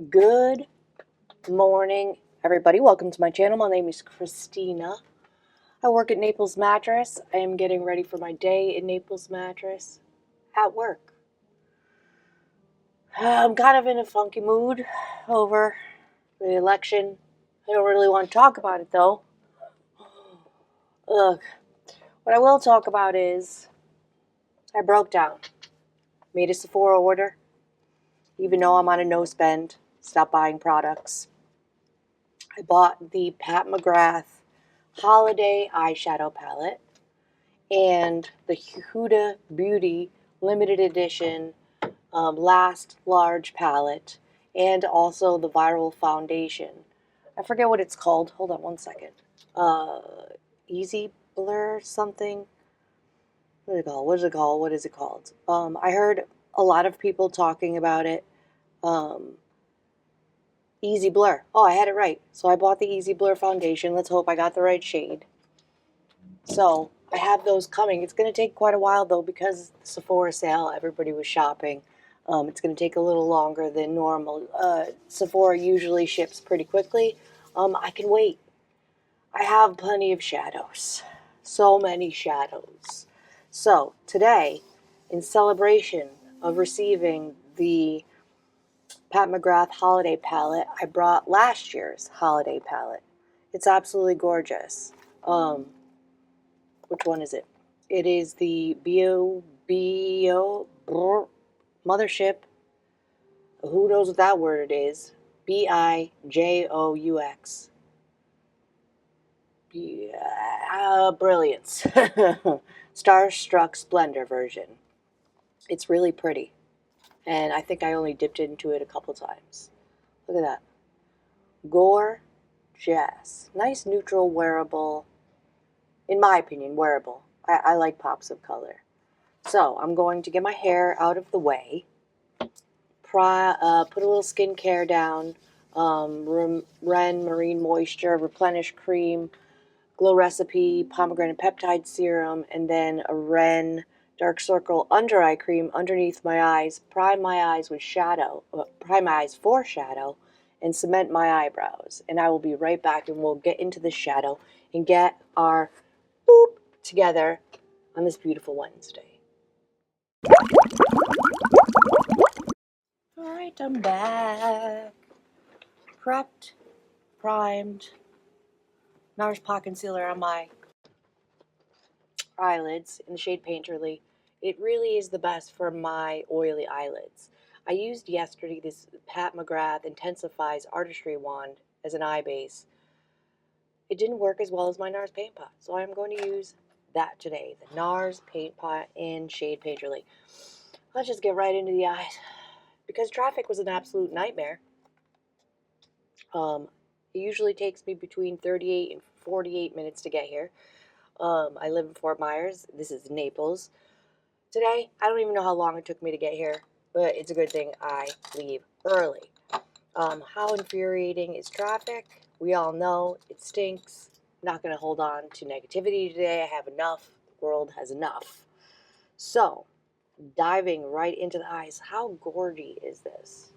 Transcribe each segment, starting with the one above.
Good morning, everybody. Welcome to my channel. My name is Christina. I work at Naples Mattress. I am getting ready for my day in Naples Mattress at work. I'm kind of in a funky mood over the election. I don't really want to talk about it though. Ugh. What I will talk about is I broke down. Made a Sephora order. Even though I'm on a no spend, stop buying products. I bought the Pat Mcgrath Holiday Eyeshadow Palette and the Huda Beauty Limited Edition Last Large Palette, and also the Viral Foundation. I forget what it's called. Hold on one second. Easy Blur something. What is it called? What is it called? What is it called? I heard a lot of people talking about it. Easy Blur. Oh, I had it right. So I bought the Easy Blur foundation. Let's hope I got the right shade. So I have those coming. It's going to take quite a while though because the Sephora sale, everybody was shopping. It's going to take a little longer than normal. Sephora usually ships pretty quickly. I can wait. I have plenty of shadows. So many shadows. So today, in celebration of receiving the Pat Mcgrath holiday palette, I brought last year's holiday palette. It's absolutely gorgeous. Which one is it? It is the Mothership. Who knows what that word is? Bijous. Brilliance. Starstruck Splendor version. It's really pretty. And I think I only dipped into it a couple times. Look at that. Gorgeous. Nice neutral wearable. In my opinion, wearable. I like pops of color. So I'm going to get my hair out of the way. Put a little skincare down. Ren Marine Moisture Replenish Cream, Glow Recipe, Pomegranate Peptide Serum, and then a Ren Dark Circle Under Eye Cream underneath my eyes. Prime my eyes for shadow, and cement my eyebrows. And I will be right back and we'll get into the shadow and get our boop together on this beautiful Wednesday. Alright, I'm back. Prepped, primed, NARS Pot Concealer on my eyelids in the shade Painterly. It really is the best for my oily eyelids. I used yesterday this Pat Mcgrath Intensifies Artistry Wand as an eye base. It didn't work as well as my NARS Paint Pot, so I'm going to use that today. The NARS Paint Pot in shade Painterly. Let's just get right into the eyes. Because traffic was an absolute nightmare. It usually takes me between 38 and 48 minutes to get here. I live in Fort Myers. This is Naples. Today, I don't even know how long it took me to get here, but it's a good thing I leave early. How infuriating is traffic? We all know it stinks. Not going to hold on to negativity today. I have enough. The world has enough. So, diving right into the eyes. How gorgy is this?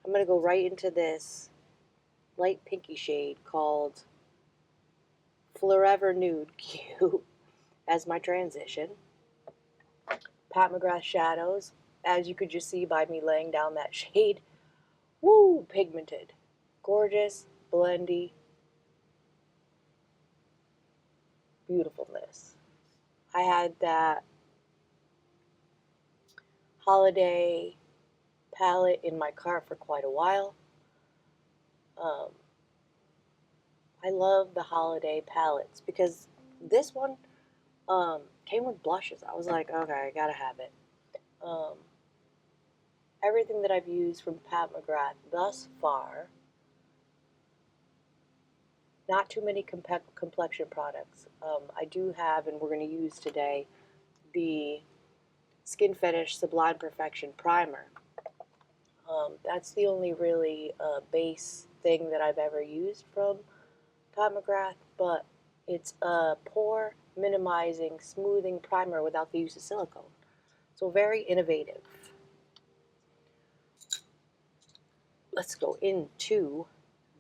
I'm going to go right into this light pinky shade called Forever Nude Q as my transition. Pat Mcgrath shadows, as you could just see by me laying down that shade. Woo, pigmented. Gorgeous, blendy, beautifulness. I had that holiday palette in my cart for quite a while. I love the holiday palettes because this one came with blushes. I was like, okay, I gotta have it. Everything that I've used from Pat Mcgrath thus far, not too many complexion products. I do have, and we're going to use today, the Skin Fetish Sublime Perfection Primer. That's the only really base thing that I've ever used from Pat Mcgrath, but it's a pore minimizing, smoothing primer without the use of silicone. So very innovative. let's go into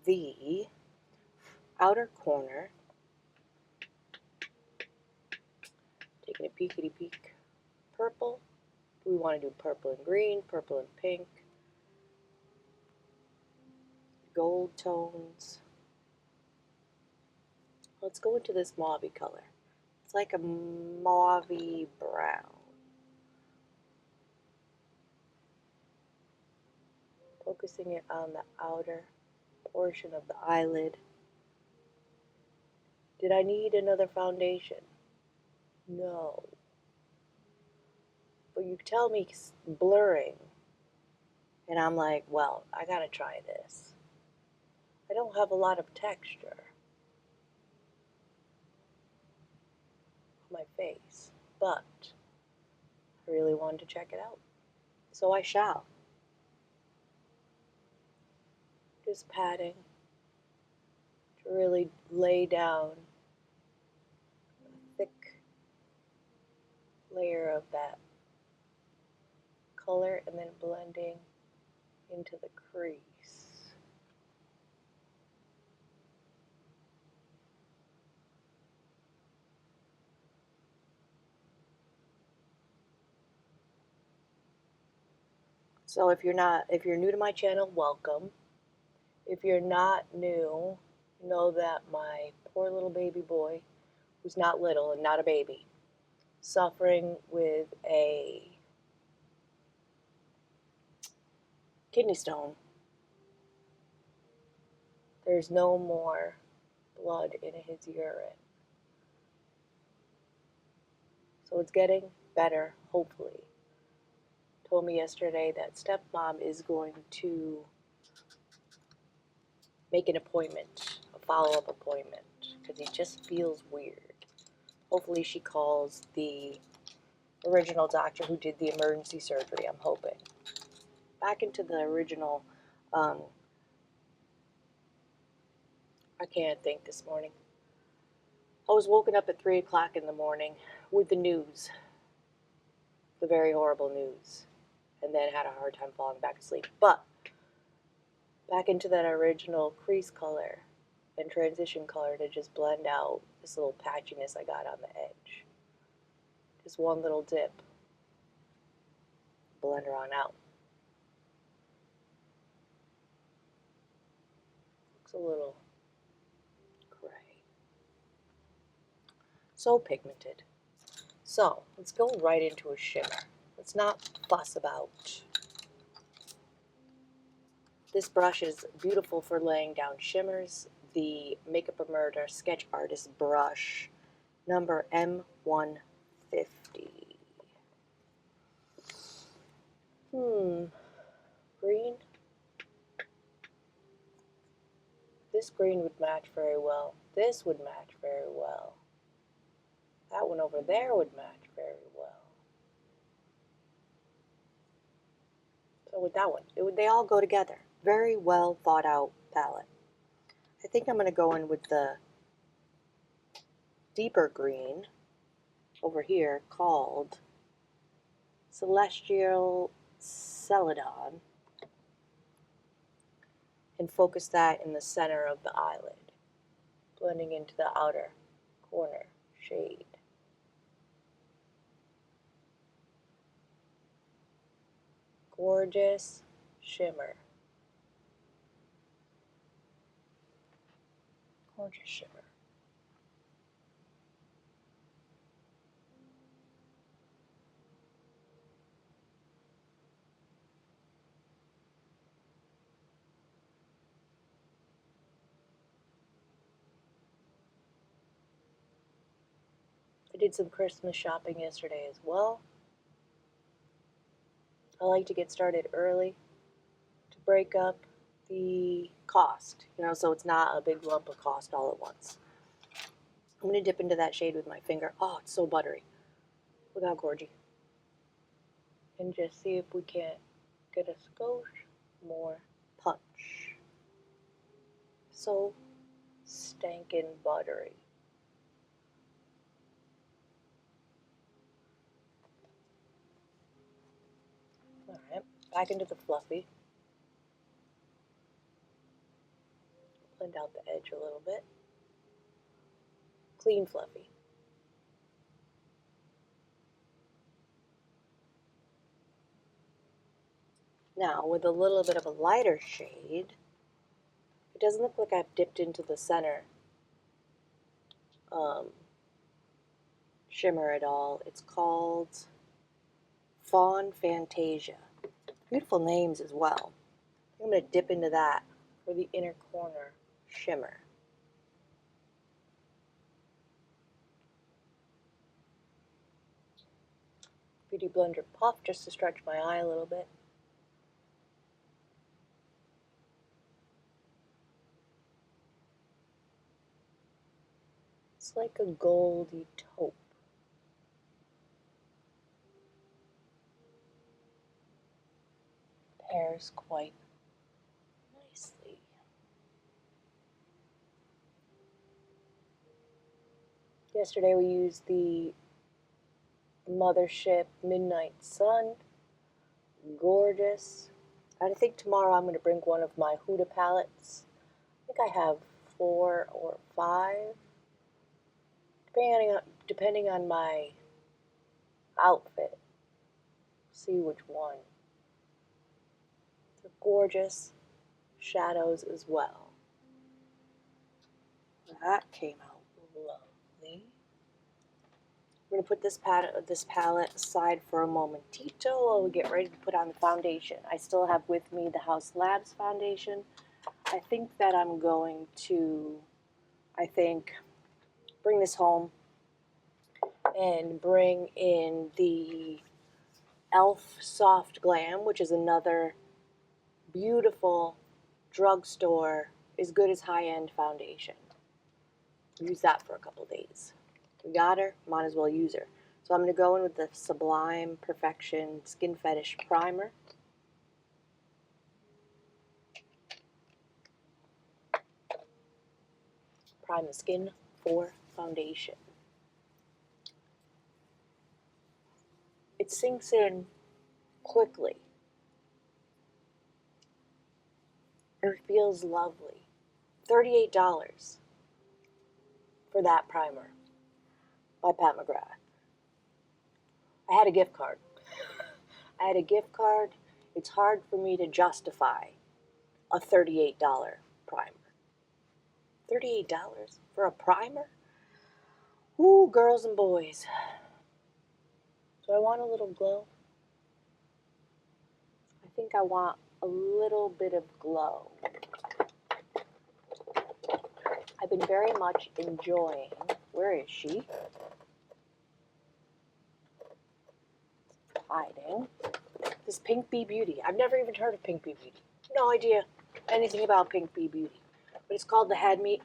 the outer corner. Taking a peekity peek. Purple. We want to do purple and green, purple and pink, gold tones. Let's go into this mauvey color. It's like a mauvey brown. Focusing it on the outer portion of the eyelid. Did I need another foundation? No. But you tell me blurring, and I'm like, well, I gotta try this. I don't have a lot of texture on my face, but I really wanted to check it out. So I shall. Just patting to really lay down a thick layer of that color and then blending into the crease. So if you're new to my channel, welcome. If you're not new, know that my poor little baby boy, who's not little and not a baby, suffering with a kidney stone. There's no more blood in his urine. So it's getting better, hopefully. Told me yesterday that stepmom is going to make an appointment, a follow-up appointment, because he just feels weird. Hopefully she calls the original doctor who did the emergency surgery, I'm hoping. Back into the original, I can't think this morning. I was woken up at 3 o'clock in the morning with the news, the very horrible news, and then had a hard time falling back asleep. But back into that original crease color and transition color to just blend out this little patchiness I got on the edge. Just one little dip. Blender on out. Looks a little gray. So pigmented. So let's go right into a shimmer. Let's not fuss about. This brush is beautiful for laying down shimmers. The Makeup of Murder Sketch Artist brush, number M150. Green. This green would match very well. This would match very well. That one over there would match very well. So with that one, they all go together. Very well thought out palette. I think I'm going to go in with the deeper green over here called Celestial Celadon and focus that in the center of the eyelid, blending into the outer corner shade. Gorgeous shimmer. Gorgeous shimmer. I did some Christmas shopping yesterday as well. I like to get started early to break up the cost, so it's not a big lump of cost all at once. I'm going to dip into that shade with my finger. Oh, it's so buttery. Look how gorgy. And just see if we can't get a skosh more punch. So stankin' buttery. Alright, back into the fluffy. Blend out the edge a little bit. Clean, fluffy. Now, with a little bit of a lighter shade, it doesn't look like I've dipped into the center shimmer at all. It's called Fawn Fantasia. Beautiful names as well. I'm going to dip into that for the inner corner shimmer. Beauty Blender Puff just to stretch my eye a little bit. It's like a goldy taupe. Pairs quite nicely. Yesterday we used the Mothership Midnight Sun. Gorgeous. I think tomorrow I'm going to bring one of my Huda palettes. I think I have 4 or 5. Depending on my outfit. See which one. They're gorgeous shadows as well. That came out lovely. I'm going to put this palette aside for a momentito while we get ready to put on the foundation. I still have with me the House Labs foundation. I think that I'm going to, bring this home and bring in the e.l.f. Soft Glam, which is another beautiful drugstore, as good as high-end foundation. Use that for a couple days. We got her, might as well use her. So I'm going to go in with the Sublime Perfection Skin Fetish Primer. Prime the skin for foundation. It sinks in quickly. It feels lovely. $38 for that primer by Pat Mcgrath. I had a gift card. It's hard for me to justify a $38 primer. $38 for a primer? Ooh, girls and boys. Do I want a little glow? I think I want a little bit of glow. I've been very much enjoying, where is she? Hiding. This Pink Bee Beauty. I've never even heard of Pink Bee Beauty. No idea anything about Pink Bee Beauty. But it's called the Had Me,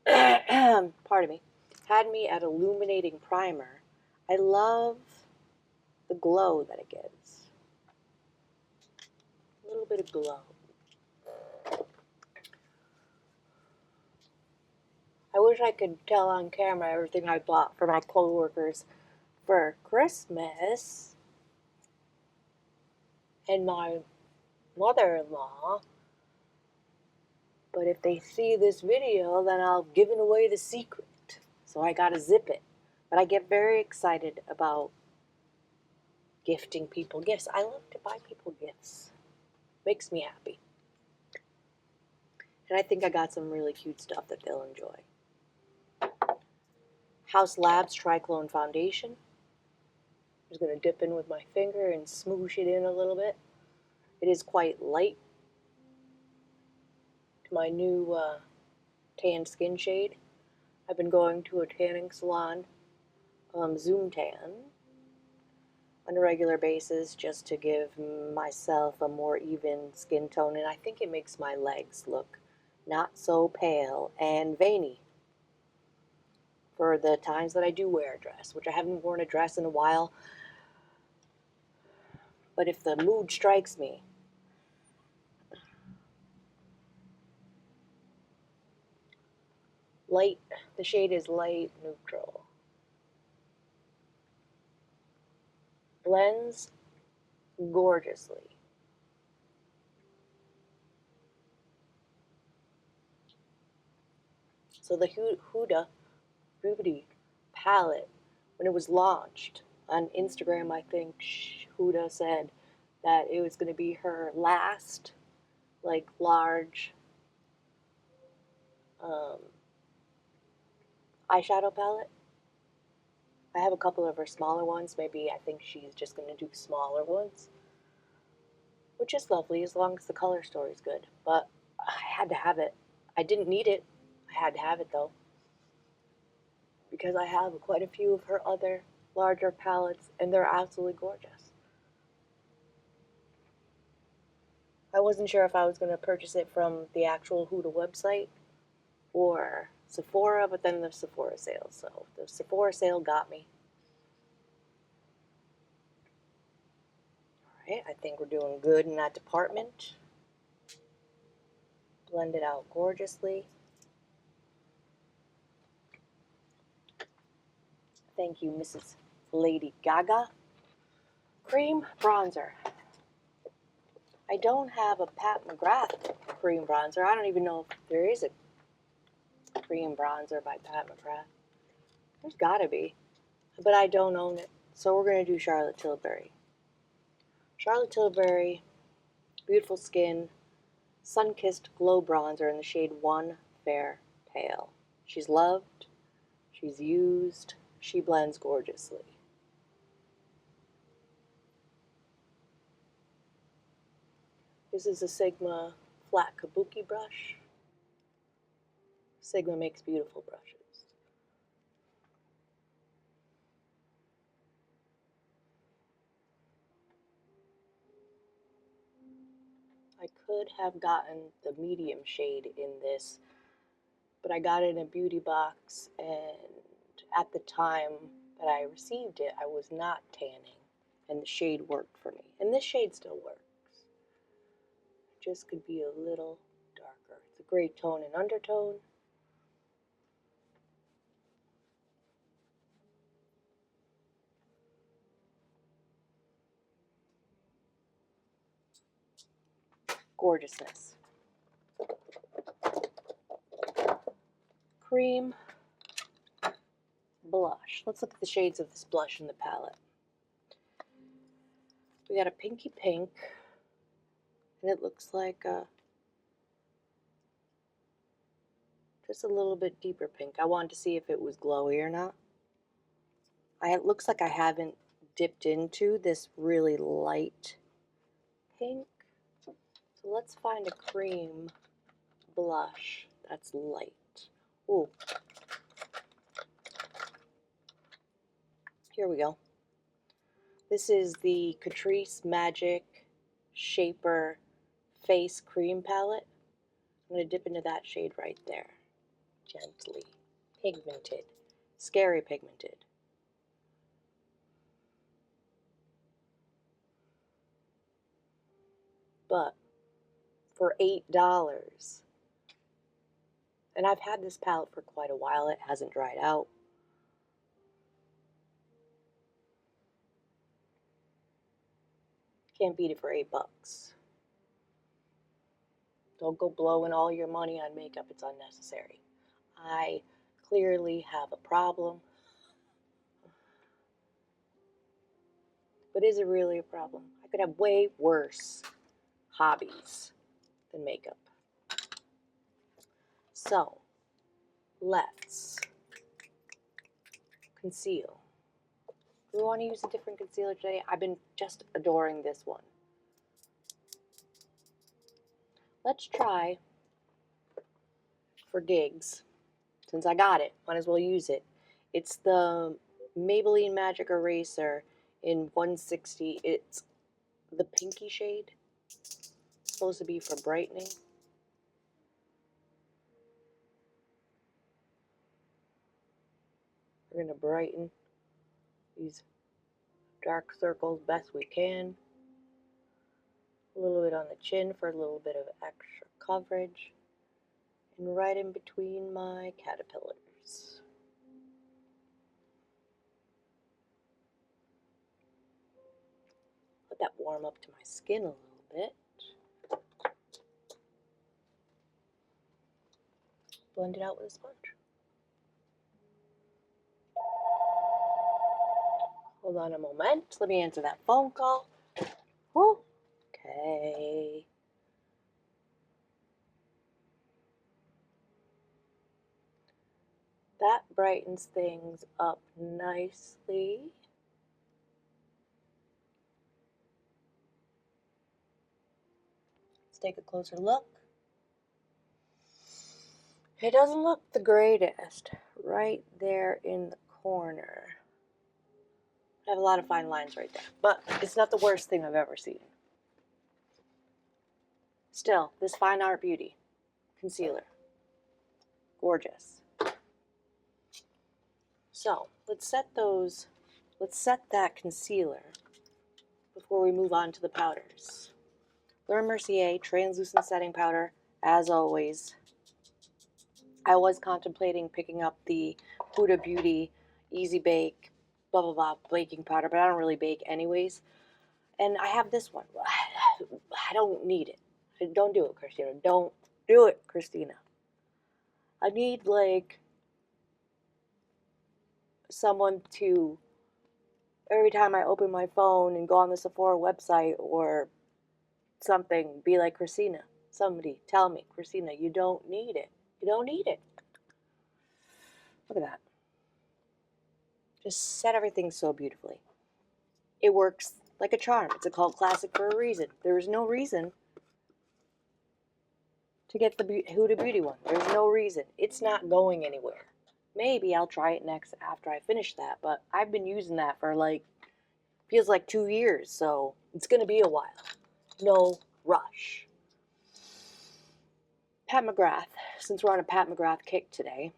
pardon me, Had Me at Illuminating Primer. I love the glow that it gives. A little bit of glow. I wish I could tell on camera everything I bought for my coworkers for Christmas and my mother-in-law. But if they see this video, then I'll have given away the secret. So I gotta zip it. But I get very excited about gifting people gifts. I love to buy people gifts. Makes me happy. And I think I got some really cute stuff that they'll enjoy. House Labs Triclone Foundation. I'm just going to dip in with my finger and smoosh it in a little bit. It is quite light to my new tan skin shade. I've been going to a tanning salon, Zoom Tan, on a regular basis just to give myself a more even skin tone, and I think it makes my legs look not so pale and veiny for the times that I do wear a dress, which I haven't worn a dress in a while. But if the mood strikes me, light, the shade is light neutral. Blends gorgeously. So the Huda Beauty palette, when it was launched on Instagram, I think Huda said that it was going to be her last, like, large um, eyeshadow palette. I have a couple of her smaller ones. Maybe I think she's just going to do smaller ones, which is lovely as long as the color story is good. But I had to have it. I didn't need it. I had to have it though, because I have quite a few of her other larger palettes and they're absolutely gorgeous. I wasn't sure if I was going to purchase it from the actual Huda website or Sephora, but then the Sephora sale. So the Sephora sale got me. Alright, I think we're doing good in that department. Blend it out gorgeously. Thank you, Mrs. Lady Gaga. Cream bronzer. I don't have a Pat Mcgrath cream bronzer. I don't even know if there is a cream bronzer by Pat Mcgrath. There's gotta be, but I don't own it. So we're gonna do Charlotte Tilbury. Charlotte Tilbury, Beautiful Skin, Sun-Kissed Glow Bronzer in the shade 1 Fair Pale. She's loved, she's used, she blends gorgeously. This is a Sigma flat kabuki brush. Sigma makes beautiful brushes. I could have gotten the medium shade in this, but I got it in a beauty box, and at the time that I received it, I was not tanning, and the shade worked for me. And this shade still works. Just could be a little darker. It's a great tone and undertone. Gorgeousness. Cream blush. Let's look at the shades of this blush in the palette. We got a pinky pink, and it looks like just a little bit deeper pink. I wanted to see if it was glowy or not. It looks like I haven't dipped into this really light pink. So let's find a cream blush that's light. Ooh. Here we go. This is the Catrice Magic Shaper Face Cream Palette. I'm going to dip into that shade right there. Gently. Pigmented. Scary pigmented. But for $8, and I've had this palette for quite a while, it hasn't dried out. Can't beat it for $8. Don't go blowing all your money on makeup, it's unnecessary. I clearly have a problem. But is it really a problem? I could have way worse hobbies than makeup. So, let's conceal. Do we want to use a different concealer today? I've been just adoring this one. Let's try, for gigs, since I got it, might as well use it. It's the Maybelline Magic Eraser in 160. It's the pinky shade. It's supposed to be for brightening. We're going to brighten these dark circles best we can. A little bit on the chin for a little bit of extra coverage. And right in between my caterpillars. Let that warm up to my skin a little bit. blend it out with a sponge. Hold on a moment. Let me answer that phone call. Whew. Okay. That brightens things up nicely. Let's take a closer look. It doesn't look the greatest right there in the corner. I have a lot of fine lines right there, but it's not the worst thing I've ever seen. Still, this Fine Art Beauty concealer. Gorgeous. So, let's set that concealer before we move on to the powders. Laura Mercier Translucent Setting Powder, as always. I was contemplating picking up the Huda Beauty Easy Bake, blah, blah, blah, baking powder, but I don't really bake anyways. And I have this one. I don't need it. Don't do it, Christina. Don't do it, Christina. I need, like, someone to, every time I open my phone and go on the Sophora website or something, be like, Christina, somebody tell me, Christina, you don't need it. You don't need it. Look at that. Just set everything so beautifully. It works like a charm. It's a cult classic for a reason. There is no reason to get the Huda Beauty one. There's no reason. It's not going anywhere. Maybe I'll try it next after I finish that, but I've been using that for like, feels like 2 years, so it's going to be a while. No rush. Pat Mcgrath, since we're on a Pat Mcgrath kick today.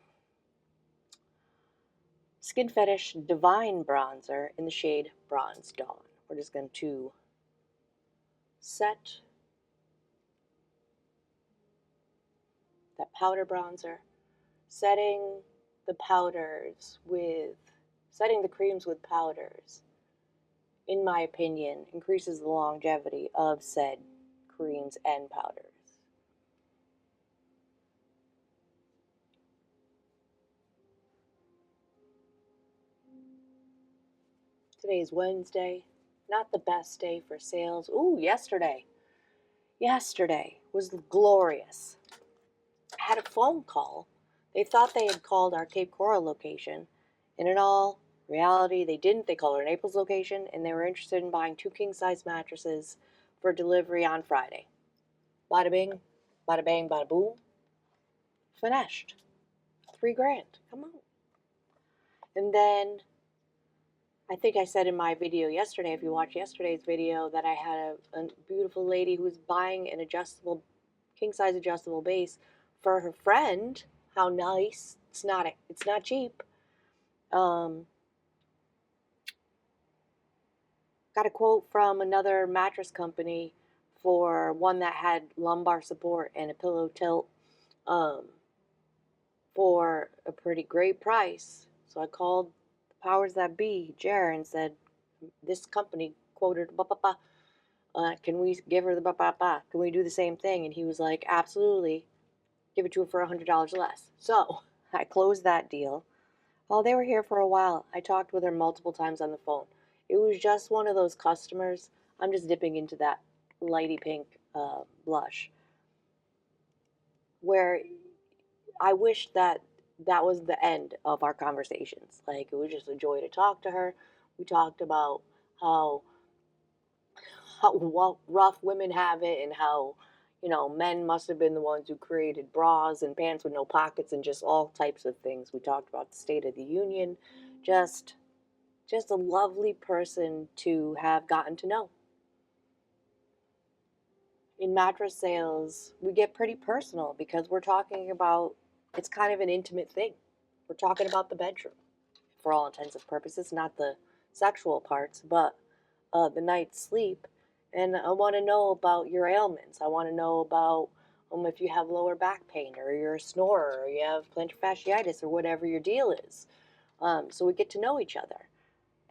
Skin Fetish Divine Bronzer in the shade Bronze Dawn. We're just going to set that powder bronzer, setting the creams with powders, in my opinion, increases the longevity of said creams and powders. Today is Wednesday. Not the best day for sales. Ooh, yesterday. Yesterday was glorious. I had a phone call. They thought they had called our Cape Coral location, and in all reality, they didn't. They called our Naples location, and they were interested in buying 2 king-size mattresses for delivery on Friday. Bada bing, bada bang, bada boom. Finished. $3,000. Come on. And then I think I said in my video yesterday, if you watched yesterday's video, that I had a beautiful lady who was buying an king-size adjustable base for her friend. How nice. It's not cheap. Got a quote from another mattress company for one that had lumbar support and a pillow tilt for a pretty great price. So I called the powers that be, Jer, and said, this company quoted, can we give her the Can we do the same thing? And he was like, absolutely. Give it to her for $100 less. So I closed that deal. Well, they were here for a while. I talked with her multiple times on the phone. It was just one of those customers. I'm just dipping into that lighty pink blush, where I wish that was the end of our conversations. Like, it was just a joy to talk to her. We talked about how rough women have it, and how, men must have been the ones who created bras and pants with no pockets and just all types of things. We talked about the State of the Union. Just a lovely person to have gotten to know. In mattress sales, we get pretty personal because we're talking about, it's kind of an intimate thing. We're talking about the bedroom, for all intents and purposes, not the sexual parts, but the night's sleep. And I want to know about your ailments. I want to know about if you have lower back pain, or you're a snorer, or you have plantar fasciitis, or whatever your deal is. So we get to know each other.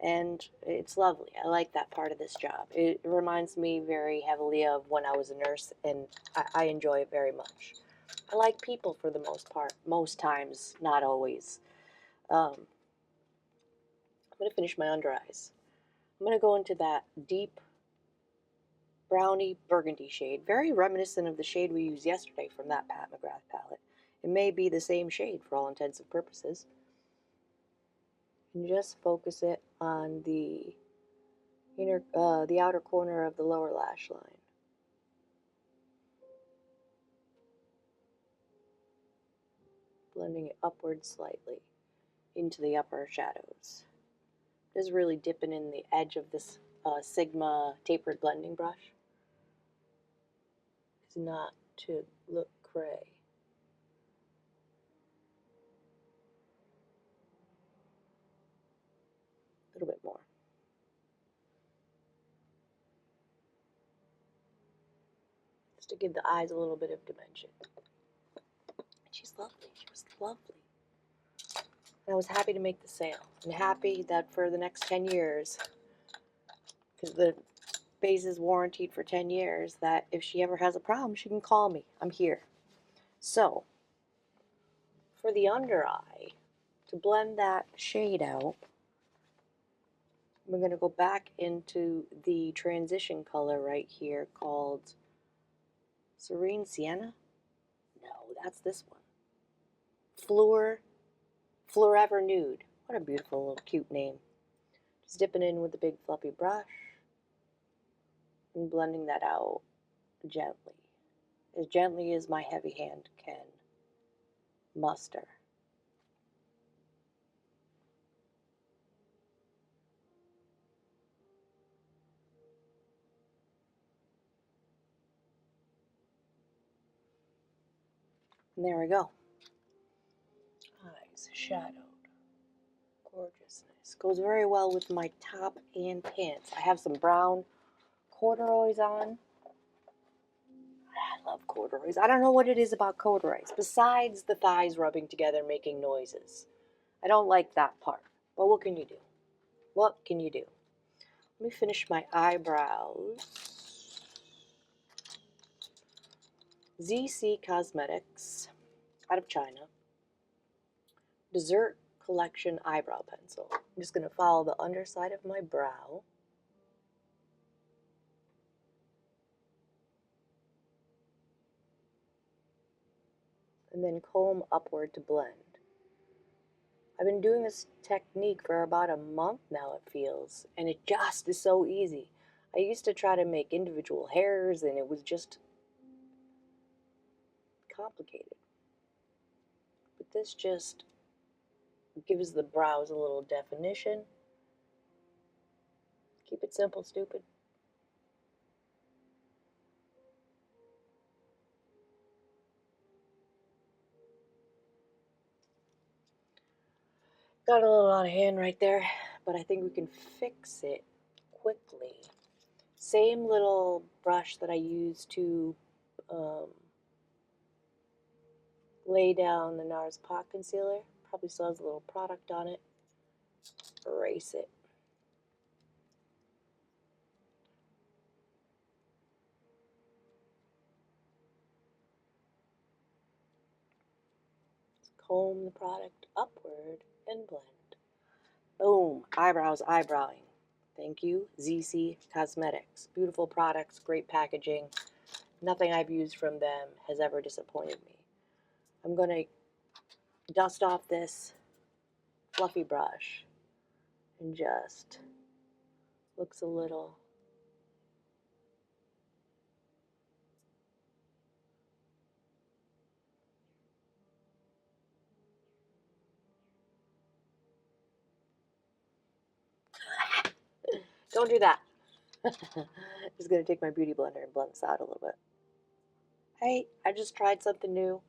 And it's lovely. I like that part of this job. It reminds me very heavily of when I was a nurse, and I enjoy it very much. I like people for the most part. Most times, not always. I'm going to finish my under eyes. I'm going to go into that deep brownie burgundy shade, very reminiscent of the shade we used yesterday from that Pat Mcgrath palette. It may be the same shade for all intents and purposes. And just focus it on the the outer corner of the lower lash line. Blending it upward slightly into the upper shadows. Just really dipping in the edge of this Sigma tapered blending brush. Is not to look gray. A little bit more. Just to give the eyes a little bit of dimension. And she's lovely. She was lovely. And I was happy to make the sale. And happy that for the next 10 years, because the base is warranted for 10 years, that if she ever has a problem, she can call me. I'm here. So, for the under eye, to blend that shade out, we're going to go back into the transition color right here called Serene Sienna? No, that's this one. Forever Nude. What a beautiful little cute name. Just dipping in with the big fluffy brush and blending that out gently as my heavy hand can muster. And there we go. Eyes shadowed. Gorgeousness. Goes very well with my top and pants. I have some brown corduroys on. I love corduroys. I don't know what it is about corduroys, besides the thighs rubbing together making noises. I don't like that part. But what can you do? What can you do? Let me finish my eyebrows. Zeesea Cosmetics, out of China. Dessert Collection Eyebrow Pencil. I'm just going to follow the underside of my brow. And then comb upward to blend. I've been doing this technique for about a month now, it feels, and it just is so easy. I used to try to make individual hairs, and it was just complicated. But this just gives the brows a little definition. Keep it simple, stupid. Got a little out of hand right there, but I think we can fix it quickly. Same little brush that I used to lay down the NARS Pot Concealer. Probably still has a little product on it. Erase it. Comb the product upward and blend. Boom. Eyebrows eyebrowing. Thank you, Zeesea Cosmetics. Beautiful products, great packaging. Nothing I've used from them has ever disappointed me. I'm going to dust off this fluffy brush and just looks a little don't do that. Just going to take my beauty blender and blend this out a little bit. Hey, I just tried something new.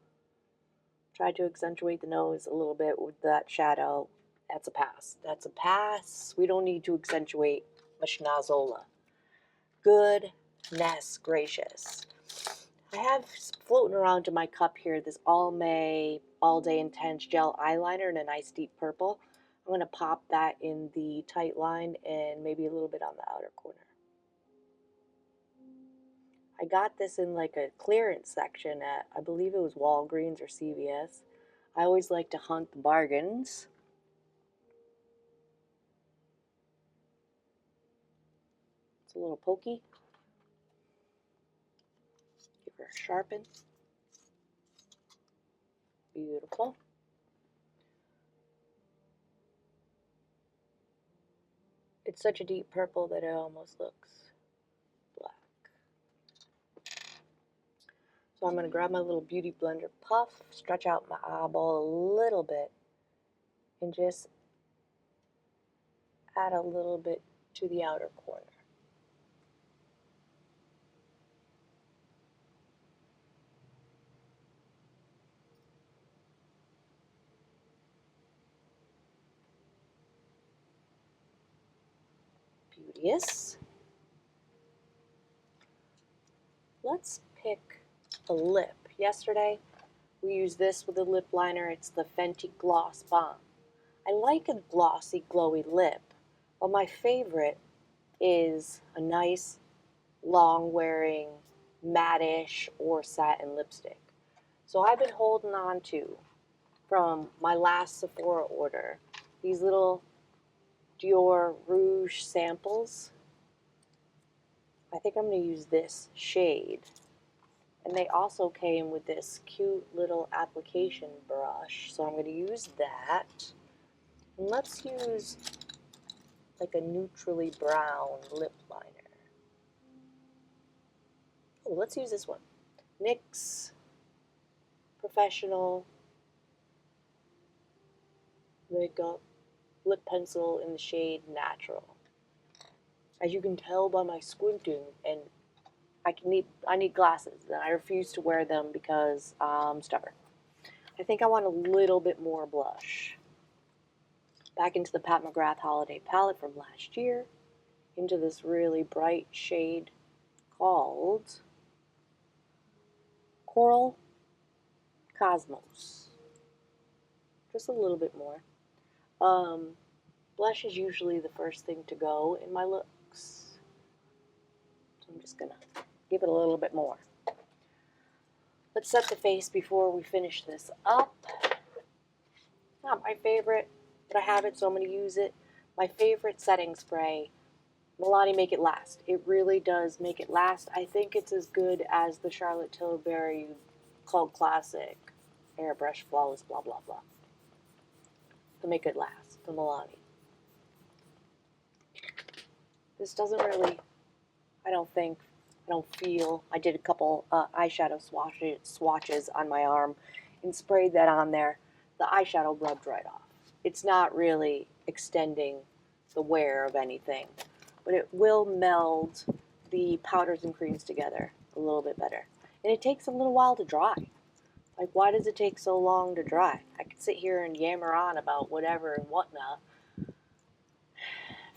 Tried to accentuate the nose a little bit with that shadow. That's a pass. That's a pass. We don't need to accentuate Mashnazola. Goodness gracious. I have floating around in my cup here this All May All Day Intense Gel Eyeliner in a nice deep purple. I'm going to pop that in the tight line and maybe a little bit on the outer corner. I got this in like a clearance section at, I believe it was Walgreens or CVS. I always like to hunt the bargains. It's a little pokey. Give her a sharpen. Beautiful. It's such a deep purple that it almost looks black. So I'm going to grab my little Beauty Blender puff, stretch out my eyeball a little bit, and just add a little bit to the outer corner. Beauteous. Let's pick a lip. Yesterday, we used this with a lip liner. It's the Fenty Gloss Bomb. I like a glossy, glowy lip, but my favorite is a nice, long-wearing, matte-ish or satin lipstick. So I've been holding on to, from my last Sephora order, these little Dior Rouge samples. I think I'm going to use this shade. And they also came with this cute little application brush, so I'm going to use that. And let's use like a neutrally brown lip liner. Oh, let's use this one. NYX Professional Makeup Lip Pencil in the shade Natural. As you can tell by my squinting, and I need glasses, and I refuse to wear them because I'm stubborn. I think I want a little bit more blush. Back into the Pat Mcgrath Holiday Palette from last year, into this really bright shade called Coral Cosmos. Just a little bit more. Blush is usually the first thing to go in my looks, so I'm just gonna give it a little bit more. Let's set the face before we finish this up. Not my favorite, but I have it, so I'm going to use it. My favorite setting spray, Milani Make It Last. It really does make it last. I think it's as good as the Charlotte Tilbury Cult Classic Airbrush Flawless blah blah blah. The Make It Last, the Milani. This doesn't really, I don't feel, I did a couple eyeshadow swatches on my arm and sprayed that on there. The eyeshadow rubbed right off. It's not really extending the wear of anything, but it will meld the powders and creams together a little bit better. And it takes a little while to dry. Like, why does it take so long to dry? I could sit here and yammer on about whatever and whatnot,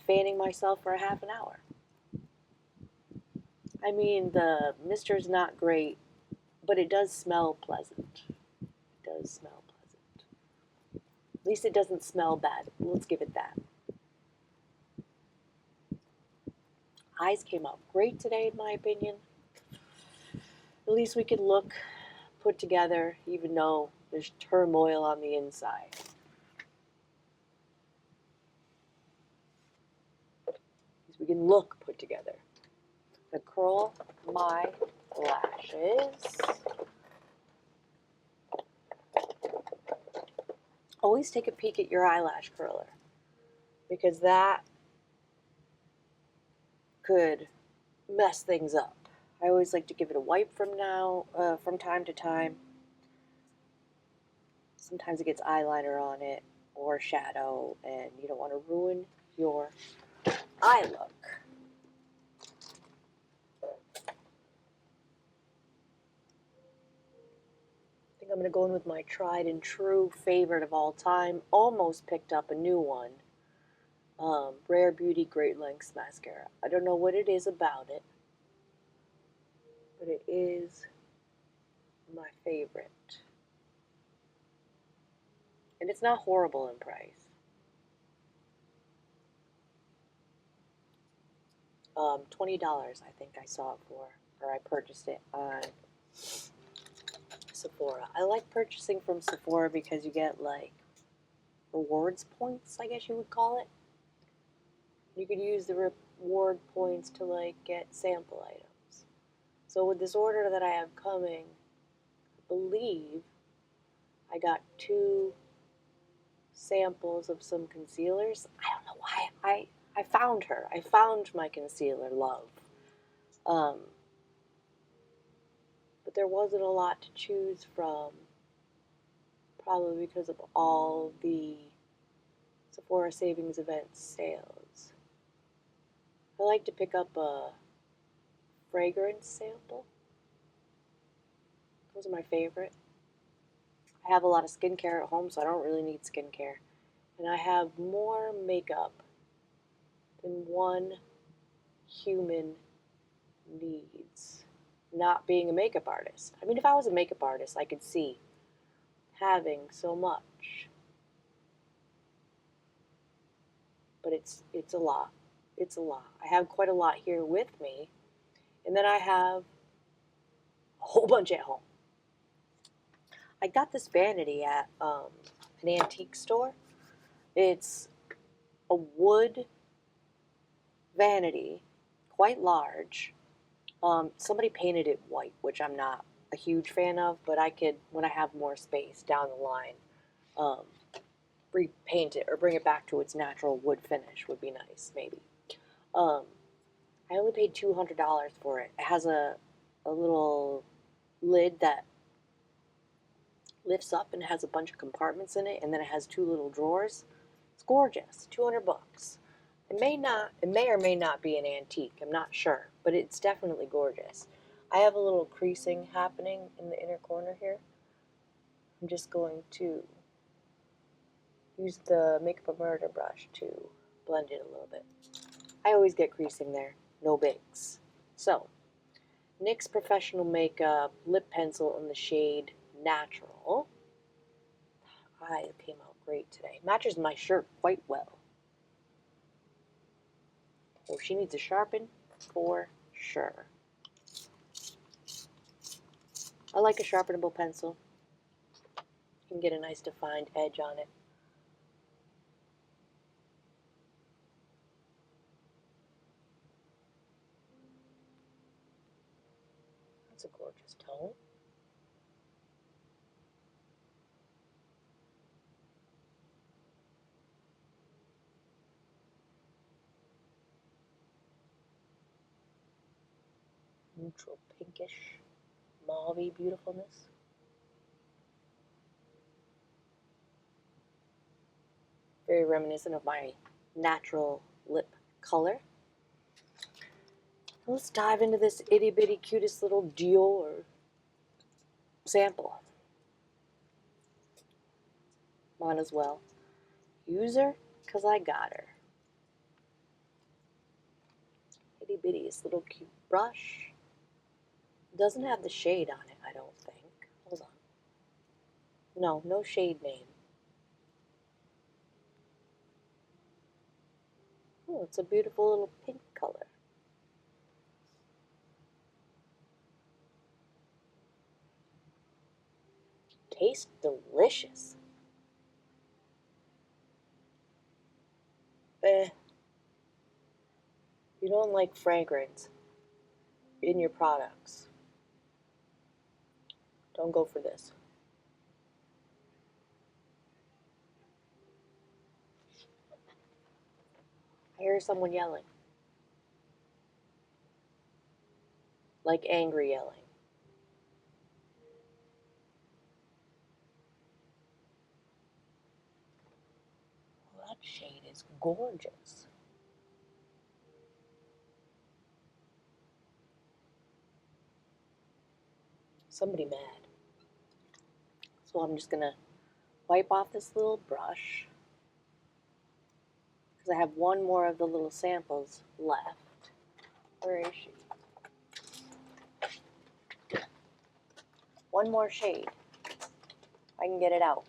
fanning myself for a half an hour. I mean, the mister's not great, but it does smell pleasant. It does smell pleasant. At least it doesn't smell bad. Let's give it that. Eyes came out great today, in my opinion. At least we could look put together, even though there's turmoil on the inside. At least we can look put together. To curl my lashes. Always take a peek at your eyelash curler, because that could mess things up. I always like to give it a wipe from time to time. Sometimes it gets eyeliner on it or shadow, and you don't want to ruin your eye look. I think I'm going to go in with my tried and true favorite of all time. Almost picked up a new one. Rare Beauty Great Lengths Mascara. I don't know what it is about it, but it is my favorite. And it's not horrible in price. $20 I think I saw it for, or I purchased it on Sophora. I like purchasing from Sophora because you get like rewards points, I guess you would call it. You could use the reward points to like get sample items. So with this order that I have coming, I believe I got 2 samples of some concealers. I don't know why I found her. I found my concealer love. But there wasn't a lot to choose from, probably because of all the Sephora Savings Event sales. I like to pick up a fragrance sample. Those are my favorite. I have a lot of skincare at home, so I don't really need skincare. And I have more makeup than one human needs. Not being a makeup artist. I mean, if I was a makeup artist, I could see having so much. But it's a lot. It's a lot. I have quite a lot here with me. And then I have a whole bunch at home. I got this vanity at an antique store. It's a wood vanity, quite large. Somebody painted it white, which I'm not a huge fan of, but I could, when I have more space down the line, repaint it or bring it back to its natural wood finish would be nice, maybe. I only paid $200 for it. It has a little lid that lifts up and has a bunch of compartments in it, and then it has 2 little drawers. It's gorgeous. 200 bucks. It may or may not be an antique. I'm not sure, but it's definitely gorgeous. I have a little creasing happening in the inner corner here. I'm just going to use the Makeup a Murder brush to blend it a little bit. I always get creasing there. No bigs. So, NYX Professional Makeup Lip Pencil in the shade Natural. Eye came out great today. Matches my shirt quite well. Oh, she needs a sharpen for sure. I like a sharpenable pencil. You can get a nice defined edge on it. That's a gorgeous tone. Neutral pinkish, mauve-y beautifulness. Very reminiscent of my natural lip color. Let's dive into this itty bitty cutest little Dior sample. Might as well use her because I got her. Itty bittyest little cute brush. Doesn't have the shade on it, I don't think. Hold on. No, no shade name. Oh, it's a beautiful little pink color. Tastes delicious. You don't like fragrance in your products, don't go for this. I hear someone yelling. Like angry yelling. Well, that shade is gorgeous. Somebody mad. So I'm just gonna wipe off this little brush because I have one more of the little samples left. Where is she? One more shade. I can get it out.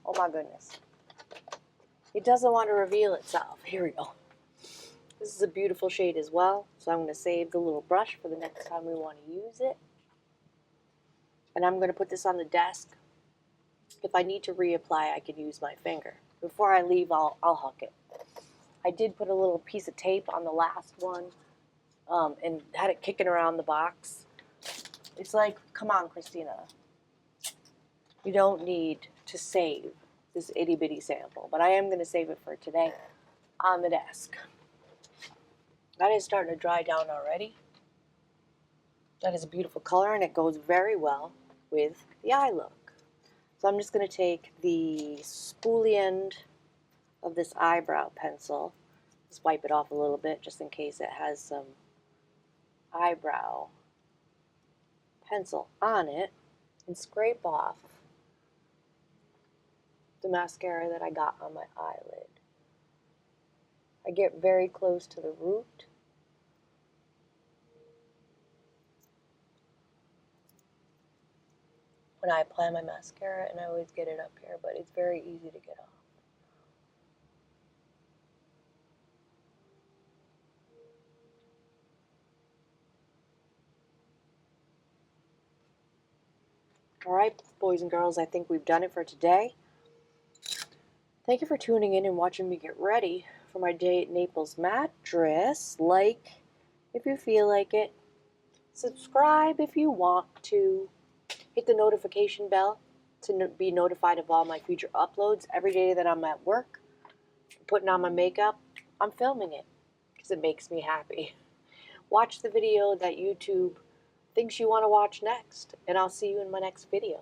Oh my goodness. It doesn't want to reveal itself. Here we go. This is a beautiful shade as well, so I'm going to save the little brush for the next time we want to use it. And I'm going to put this on the desk. If I need to reapply, I can use my finger. Before I leave, I'll hook it. I did put a little piece of tape on the last one and had it kicking around the box. It's like, come on, Christina. You don't need to save this itty bitty sample, but I am going to save it for today on the desk. That is starting to dry down already. That is a beautiful color, and it goes very well with the eye look. So I'm just going to take the spoolie end of this eyebrow pencil, just wipe it off a little bit just in case it has some eyebrow pencil on it, and scrape off the mascara that I got on my eyelid. I get very close to the root. When I apply my mascara, and I always get it up here, but it's very easy to get off. All right, boys and girls, I think we've done it for today. Thank you for tuning in and watching me get ready for my day at Naples Mattress. Like if you feel like it. Subscribe if you want to. Hit the notification bell to be notified of all my future uploads. Every day that I'm at work, putting on my makeup, I'm filming it because it makes me happy. Watch the video that YouTube thinks you want to watch next, and I'll see you in my next video.